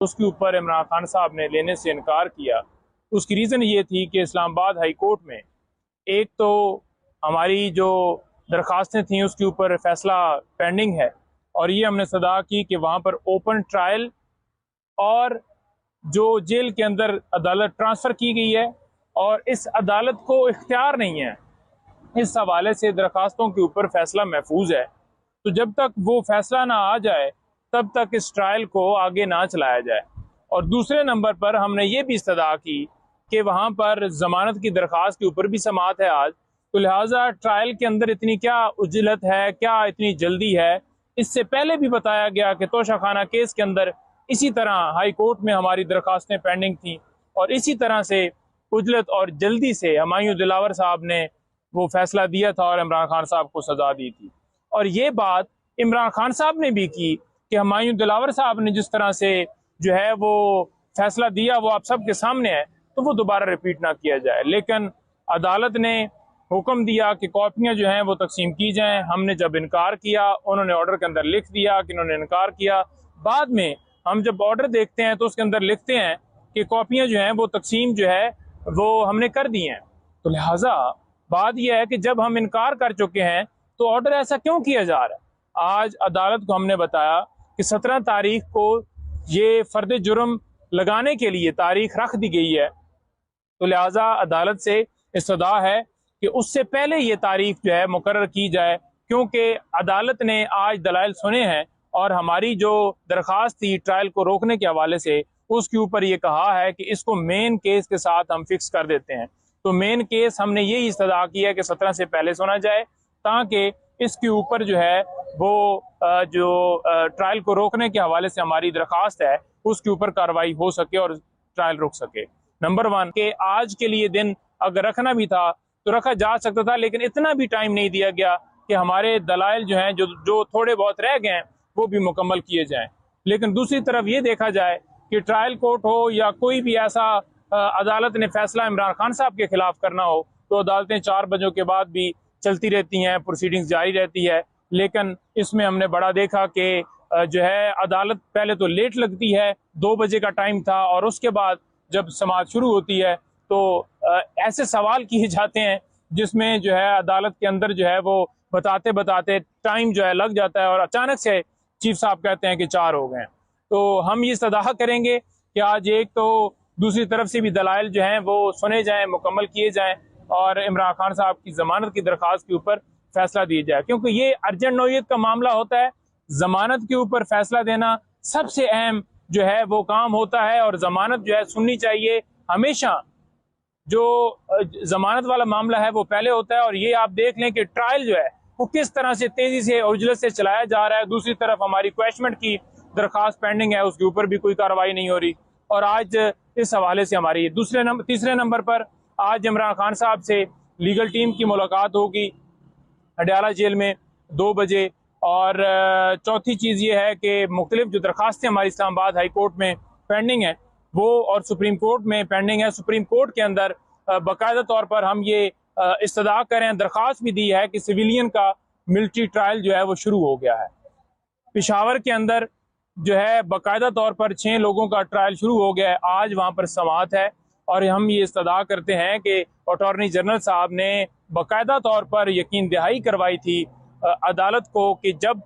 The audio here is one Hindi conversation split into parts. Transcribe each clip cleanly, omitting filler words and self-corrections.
उसके ऊपर इमरान खान साहब ने लेने से इनकार किया। उसकी रीज़न ये थी कि इस्लामाबाद हाई कोर्ट में एक तो हमारी जो दरख्वास्तें थीं उसके ऊपर फैसला पेंडिंग है, और ये हमने सदा की कि वहाँ पर ओपन ट्रायल और जो जेल के अंदर अदालत ट्रांसफ़र की गई है और इस अदालत को इख्तियार नहीं है, इस हवाले से दरखास्तों के ऊपर फैसला महफूज है। तो जब तक वो फैसला ना आ जाए तब तक इस ट्रायल को आगे ना चलाया जाए। और दूसरे नंबर पर हमने ये भी इस्तदा की कि वहाँ पर ज़मानत की दरख्वास्त के ऊपर भी समाअत है आज, तो लिहाजा ट्रायल के अंदर इतनी क्या उजलत है, क्या इतनी जल्दी है। इससे पहले भी बताया गया कि तोशाखाना केस के अंदर इसी तरह हाई कोर्ट में हमारी दरखास्तें पेंडिंग थी और इसी तरह से उजलत और जल्दी से हुमायूं दिलावर साहब ने वो फैसला दिया था और इमरान खान साहब को सजा दी थी। और ये बात इमरान खान साहब ने भी की कि हुमायूं दिलावर साहब ने जिस तरह से जो है वो फैसला दिया वो आप सबके सामने है, तो वो दोबारा रिपीट ना किया जाए। लेकिन अदालत ने हुक्म दिया कि कॉपियाँ जो हैं वो तकसीम की जाएं। हमने जब इनकार किया, उन्होंने ऑर्डर के अंदर लिख दिया कि इन्होंने इनकार किया। बाद में हम जब ऑर्डर देखते हैं तो उसके अंदर लिखते हैं कि कॉपियाँ जो हैं वो तकसीम जो है वो हमने कर दी हैं। तो लिहाजा बात यह है कि जब हम इनकार कर चुके हैं तो ऑर्डर ऐसा क्यों किया जा रहा है। आज अदालत को हमने बताया कि 17 तारीख को ये फर्द जुर्म लगाने के लिए तारीख रख दी गई है, तो लिहाजा अदालत से इस्तदा है कि उससे पहले ये तारीख जो है मुकर्रर की जाए, क्योंकि अदालत ने आज दलाइल सुने हैं और हमारी जो दरख्वास्त थी ट्रायल को रोकने के हवाले से उसके ऊपर ये कहा है कि इसको मेन केस के साथ हम फिक्स कर देते हैं। तो मेन केस हमने यही इस्तदा की है कि 17 से पहले सुना जाए, ताकि इसके ऊपर जो है वो जो ट्रायल को रोकने के हवाले से हमारी दरख्वास्त है उसके ऊपर कार्रवाई हो सके और ट्रायल रुक सके। नंबर 1 के आज के लिए दिन अगर रखना भी था तो रखा जा सकता था, लेकिन इतना भी टाइम नहीं दिया गया कि हमारे दलाइल जो हैं जो थोड़े बहुत रह गए हैं वो भी मुकम्मल किए जाएं। लेकिन दूसरी तरफ ये देखा जाए कि ट्रायल कोर्ट हो या कोई भी ऐसा अदालत ने फैसला इमरान खान साहब के खिलाफ करना हो तो अदालतें 4 बजों के बाद भी चलती रहती हैं, प्रोसीडिंग्स जारी रहती है। लेकिन इसमें हमने बड़ा देखा कि जो है अदालत पहले तो लेट लगती है, 2 बजे का टाइम था, और उसके बाद जब समाअत शुरू होती है तो ऐसे सवाल किए जाते हैं जिसमें जो है अदालत के अंदर जो है वो बताते बताते टाइम जो है लग जाता है और अचानक से चीफ साहब कहते हैं कि 4 हो गए। तो हम ये सदाह करेंगे कि आज एक तो दूसरी तरफ से भी दलाइल जो हैं वो सुने जाएं, मुकम्मल किए जाएं और इमरान खान साहब की जमानत की दरख्वास्त के ऊपर फैसला दिया जाए, क्योंकि ये अर्जेंट नौयत का मामला होता है। जमानत के ऊपर फैसला देना सबसे अहम जो है वो काम होता है और जमानत जो है सुननी चाहिए हमेशा। जो जमानत वाला मामला है वो पहले होता है, और ये आप देख लें कि ट्रायल जो है वो किस तरह से तेजी से उजलत से चलाया जा रहा है। दूसरी तरफ हमारी क्वेश्चनमेंट की दरखास्त पेंडिंग है, उसके ऊपर भी कोई कार्रवाई नहीं हो रही। और आज इस हवाले से हमारी तीसरे नंबर पर आज इमरान खान साहब से लीगल टीम की मुलाकात होगी अडयाला जेल में 2 बजे। और चौथी चीज़ ये है कि मुख्तलिफ जो दरखास्तें हमारी इस्लामाबाद हाई कोर्ट में पेंडिंग है वो और सुप्रीम कोर्ट में पेंडिंग है। सुप्रीम कोर्ट के अंदर बाकायदा तौर पर हम ये इस्तदा करें, दरख्वास्त भी दी है कि सिविलियन का मिलिट्री ट्रायल जो है वो शुरू हो गया है। पेशावर के अंदर जो है बाकायदा तौर पर 6 लोगों का ट्रायल शुरू हो गया है, आज वहाँ पर समाअत है। और हम ये इस्तदा करते हैं कि अटॉर्नी जनरल साहब ने बाकायदा तौर पर यकीन दहाई करवाई थी अदालत को कि जब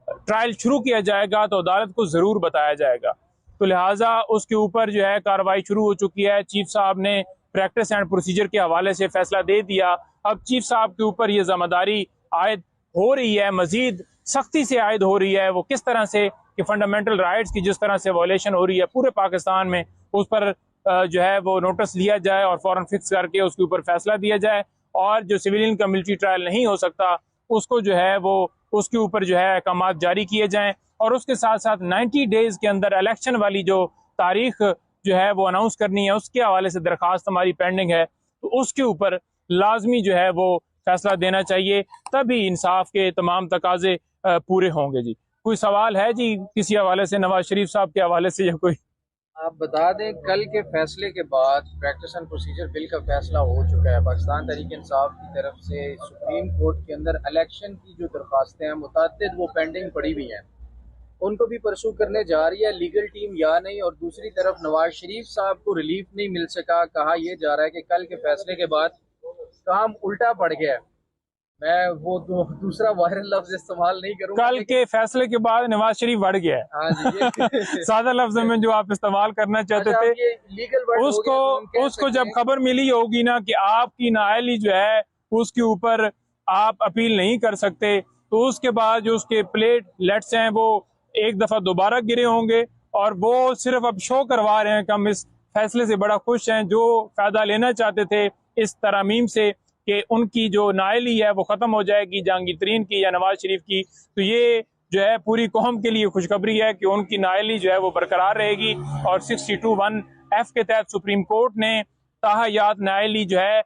ट्रायल शुरू किया जाएगा तो अदालत को ज़रूर बताया जाएगा। तो लिहाजा उसके ऊपर जो है कार्रवाई शुरू हो चुकी है। चीफ साहब ने प्रैक्टिस एंड प्रोसीजर के हवाले से फैसला दे दिया। अब चीफ साहब के ऊपर ये जिम्मेदारी आयद हो रही है, मजीद सख्ती से आयद हो रही है। वो किस तरह से कि फंडामेंटल राइट्स की जिस तरह से वायलेशन हो रही है पूरे पाकिस्तान में, उस पर जो है वो नोटिस लिया जाए और फौरन फिक्स करके उसके ऊपर फैसला दिया जाए। और जो सिविलियन का मिलिट्री ट्रायल नहीं हो सकता उसको जो है वो उसके ऊपर जो है अहकाम जारी किए जाएं। और उसके साथ साथ 90 डेज के अंदर इलेक्शन वाली जो तारीख जो है वो अनाउंस करनी है, उसके हवाले से दरखास्त हमारी पेंडिंग है, तो उसके ऊपर लाजमी जो है वो फैसला देना चाहिए, तभी इंसाफ के तमाम तकाजे पूरे होंगे। जी कोई सवाल है जी किसी हवाले से, नवाज शरीफ साहब के हवाले से या कोई? आप बता दें, कल के फैसले के बाद प्रैक्टिस एंड प्रोसीजर बिल का फैसला हो चुका है। पाकिस्तान तहरीक इंसाफ की तरफ से सुप्रीम कोर्ट के अंदर इलेक्शन की जो दरखास्तें हैं मुतअद्दिद वो पेंडिंग पड़ी हुई हैं। उनको भी परसू करने जा रही है लीगल टीम या नहीं? और दूसरी तरफ नवाज शरीफ साहब को रिलीफ नहीं मिल सका, कहा यह जा रहा है कि कल के फैसले के बाद काम उल्टा पड़ गया है। मैं वो दूसरा वायरल लफ्ज इस्तेमाल नहीं करूंगा। कल के फैसले के बाद नवाज शरीफ बढ़ गया है। हाँ जी, ये सादा लफ्ज में जो आप इस्तेमाल करना चाहते अच्छा, थे, ये लीगल वर्ड हो गया, तो हम कह उसको सकते जब हैं। खबर मिली होगी ना कि आपकी नाअहली जो है उसके ऊपर आप अपील नहीं कर सकते, तो उसके बाद जो उसके प्लेटलेट्स हैं वो एक दफा दोबारा गिरे होंगे, और वो सिर्फ अब शो करवा रहे हैं कि हम इस फैसले से बड़ा खुश हैं। जो फायदा लेना चाहते थे इस तरमीम से कि उनकी जो नाअहली है वो खत्म हो जाएगी, जहांगीर तरीन की या नवाज शरीफ की, तो ये जो है पूरी कौम के लिए खुशखबरी है कि उनकी नाअहली जो है वो बरकरार रहेगी। और 62(1)(f) के तहत सुप्रीम कोर्ट ने ताहयात नाअहली जो है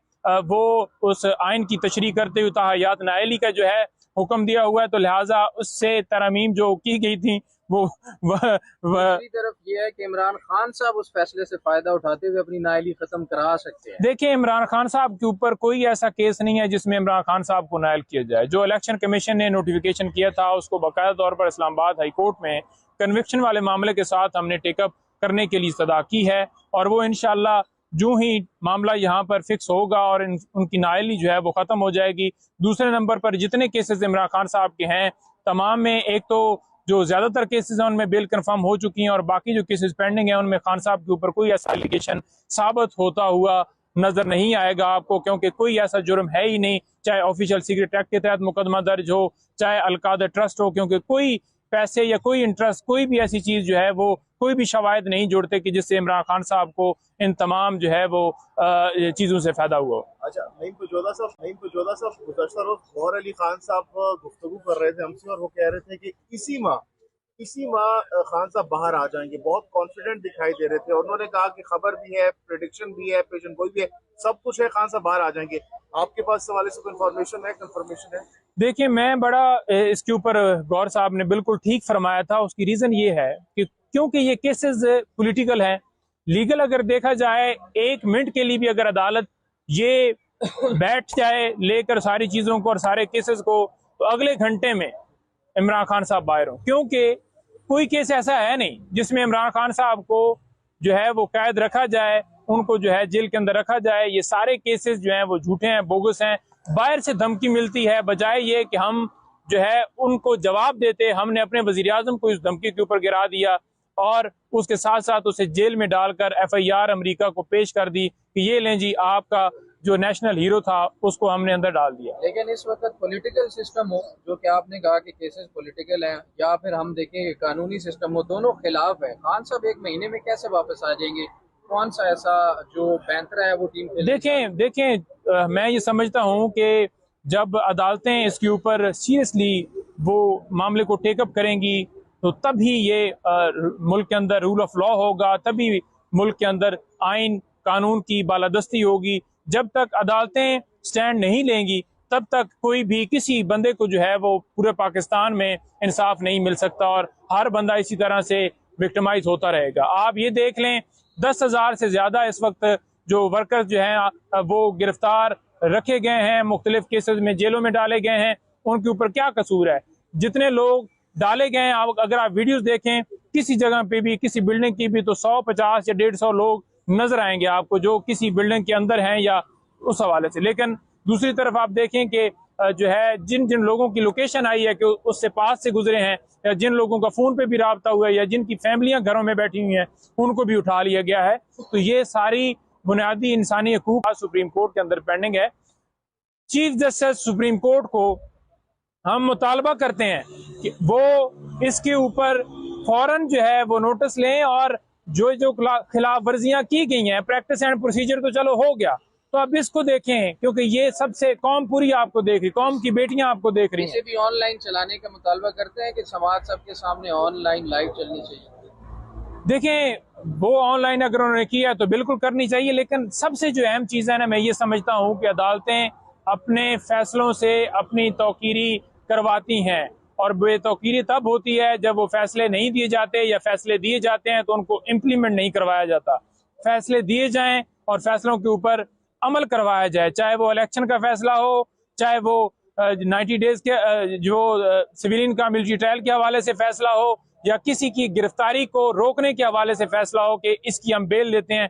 वो उस आइन की तशरीह करते हुए ताहयात नाअहली का जो है हुक्म दिया हुआ है, तो लिहाजा उससे तरमीम जो की गई थी वो दूसरी तरफ ये है कि इमरान खान साहब उस फैसले से फायदा उठाते हुए अपनी नाअहली खत्म करा सकते हैं। देखिए, इमरान खान साहब के ऊपर कोई ऐसा केस नहीं है जिसमें इमरान खान साहब को नायल किया जाए। जो इलेक्शन कमीशन ने नोटिफिकेशन किया था उसको बाकायदा तौर पर इस्लामाबाद हाई कोर्ट में कन्विक्शन वाले मामले के साथ हमने टेकअप करने के लिए सदा की है, और वो इंशाल्लाह जो ही मामला यहाँ पर फिक्स होगा और उनकी नाअहली जो है वो खत्म हो जाएगी। दूसरे नंबर पर जितने केसेस इमरान खान साहब के हैं तमाम में, एक तो जो ज्यादातर केसेस हैं उनमें बेल कंफर्म हो चुकी हैं, और बाकी जो केसेस पेंडिंग हैं उनमें खान साहब के ऊपर कोई ऐसा एलिगेशन साबित होता हुआ नजर नहीं आएगा आपको, क्योंकि कोई ऐसा जुर्म है ही नहीं, चाहे ऑफिशियल सीक्रेट एक्ट के तहत मुकदमा दर्ज हो, चाहे अलकादा ट्रस्ट हो, क्योंकि कोई पैसे या कोई इंटरेस्ट, कोई भी ऐसी चीज जो है वो कोई भी शवायद नहीं जोड़ते कि जिससे इमरान खान साहब को इन तमाम जो है वो चीजों से फायदा हुआ हो। अच्छा, नईम पुजोदा साहब गुज़श्ता रोज गौहर अली खान साहब गुफ्तगू कर रहे थे हमसे, और वो कह रहे थे कि इसी माह खान साहब बाहर आ जाएंगे। बहुत कॉन्फिडेंट दिखाई दे रहे थे, और उन्होंने कहा कि खबर भी है, प्रेडिक्शन भी है, पेशन गोई भी है, सब कुछ है, खान साहब बाहर आ जाएंगे। आपके पास इस हवाले से कोई कंफर्मेशन है? देखिए, मैं बड़ा इसके ऊपर गौर साहब ने बिल्कुल ठीक फरमाया था। उसकी रीजन ये है कि क्योंकि ये केसेस पॉलिटिकल हैं। लीगल अगर देखा जाए, एक मिनट के लिए भी अगर अदालत ये बैठ जाए लेकर सारी चीजों को और सारे केसेस को, तो अगले घंटे में इमरान खान साहब बाहर हों, क्योंकि कोई केस ऐसा है नहीं जिसमें इमरान खान साहब को जो है वो कैद रखा जाए, उनको जो है जेल के अंदर रखा जाए। ये सारे केसेस जो हैं वो झूठे हैं, बोगस हैं। बाहर से धमकी मिलती है, बजाय ये कि हम जो है उनको जवाब देते। हमने अपने वजीर आजम को इस धमकी के ऊपर गिरा दिया, और उसके साथ साथ उसे जेल में डालकर FIR अमेरिका को पेश कर दी कि ये लें जी, आपका जो नेशनल हीरो था उसको हमने अंदर डाल दिया। लेकिन इस वक्त पॉलिटिकल सिस्टम हो, जो कि आपने कहा कि केसेस पॉलिटिकल हैं, या फिर हम देखें कानूनी सिस्टम हो, दोनों खिलाफ है। खान साहब एक महीने में कैसे वापस आ जाएंगे? कौन सा ऐसा जो पैंतरा है वो टीम देखें, मैं ये समझता हूँ कि जब अदालतें इसके ऊपर सीरियसली वो मामले को टेकअप करेंगी, तो तभी ये मुल्क के अंदर रूल ऑफ लॉ होगा, तभी मुल्क के अंदर आइन कानून की बालादस्ती होगी। जब तक अदालतें स्टैंड नहीं लेंगी, तब तक कोई भी किसी बंदे को जो है वो पूरे पाकिस्तान में इंसाफ नहीं मिल सकता, और हर बंदा इसी तरह से विक्टिमाइज होता रहेगा। आप ये देख लें, 10,000 से ज्यादा इस वक्त जो वर्कर्स जो हैं वो गिरफ्तार रखे गए हैं, मुख्तलिफ केसेस में जेलों में डाले गए हैं। उनके ऊपर क्या कसूर है? जितने लोग डाले गए हैं, अगर आप वीडियोस देखें किसी जगह पे भी, किसी बिल्डिंग की भी, तो 150 या 150 लोग नजर आएंगे आपको जो किसी बिल्डिंग के अंदर हैं या उस हवाले से। लेकिन दूसरी तरफ आप देखें कि जो है जिन जिन लोगों की लोकेशन आई है कि उससे पास से गुजरे हैं, या जिन लोगों का फोन पे भी राब्ता हुआ है, या जिनकी फैमिलियां घरों में बैठी हुई हैं, उनको भी उठा लिया गया है। तो ये सारी बुनियादी इंसानी हकूक सुप्रीम कोर्ट के अंदर पेंडिंग है। चीफ जस्टिस सुप्रीम कोर्ट को हम मुतालबा करते हैं कि वो इसके ऊपर फौरन जो है वो नोटिस लें, और जो जो खिलाफ वर्जियां की गई हैं, प्रैक्टिस एंड प्रोसीजर तो चलो हो गया, तो अब इसको देखें, क्योंकि ये सबसे कौम पूरी आपको देख रही, कौम की बेटियां आपको देख रही हैं। इसे भी ऑनलाइन चलाने का मुतालबा करते हैं कि समाज सबके सामने ऑनलाइन लाइव चलनी चाहिए। देखें, वो ऑनलाइन अगर उन्होंने किया तो बिल्कुल करनी चाहिए, लेकिन सबसे जो अहम चीज है ना, मैं ये समझता हूँ कि अदालतें अपने फैसलों से अपनी तौकीरी करवाती हैं, और बेतौकीरी तब होती है जब वो फैसले नहीं दिए जाते, या फैसले दिए जाते हैं तो उनको इम्प्लीमेंट नहीं करवाया जाता। फैसले दिए जाएं और फैसलों के ऊपर अमल करवाया जाए, चाहे वो इलेक्शन का फैसला हो, चाहे वो 90 डेज के जो सिविलियन का मिलिट्री ट्रायल के हवाले से फैसला हो, या किसी की गिरफ्तारी को रोकने के हवाले से फैसला हो कि इसकी हम बेल लेते हैं,